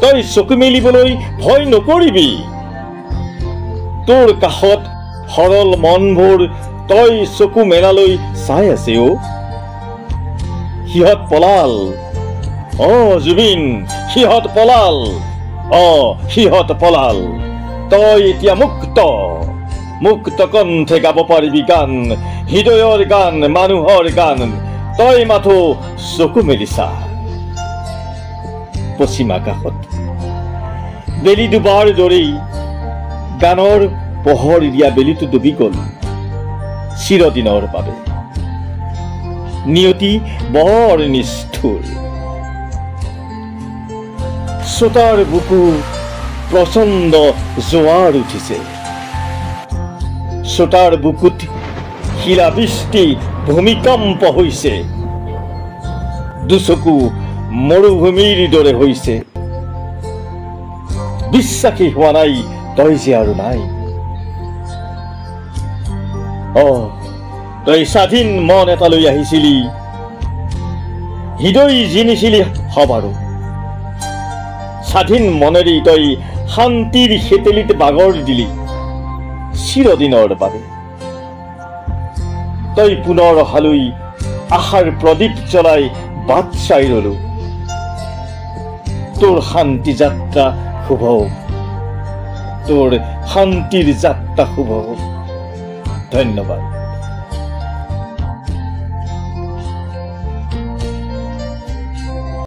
তই চকু মেলিবলৈ ভয় নকৰিবি। তোৰ কাষত সৰল মনবোৰ তই চকু মেলালৈ চাই আছে অ'। সিহঁত পলাল, জুবিন, সিহঁত পলাল, সিহঁত পলাল। তই এতিয়া মুক্ত, মুক্ত কণ্ঠে গাব পাৰিবি গান, হৃদয়ৰ গান, মানুহৰ গান। তই মাথো চকু মেলি চা। পশ্চিম আকাশত বেলি ডুবাৰ দৰেই গানৰ পোহৰ দিয়া বেলিটো ডুবি গ'ল চিৰদিনৰ বাবে। নিয়তি বৰ নিষ্ঠুৰ। শ্ৰোতাৰ বুকু প্ৰচণ্ড জোৱাৰ উঠিছে। শ্ৰোতাৰ বুকুত শিলাবৃষ্টি ভূমিকম্প হৈছে। দুচকু মৰুভূমিৰ দৰে হৈছে। বিশ্বাসী হোৱা নাই তই যে আৰু নাই। তই স্বাধীন মন এটালৈ আহিছিলি, হৃদয় জিনিছিলি সবাৰো। স্বাধীন মনেৰে তই শান্তিৰ হেতেলিত বাগৰ দিলি চিৰদিনৰ বাবে। তই পুনৰ অহালৈ আশাৰ প্ৰদীপ জ্বলাই বাট চাই ৰলো। তোৰ শান্তি যাত্ৰা শুভ হওক, তোৰ শান্তিৰ যাত্ৰা শুভ হওক। ধন্যবাদ।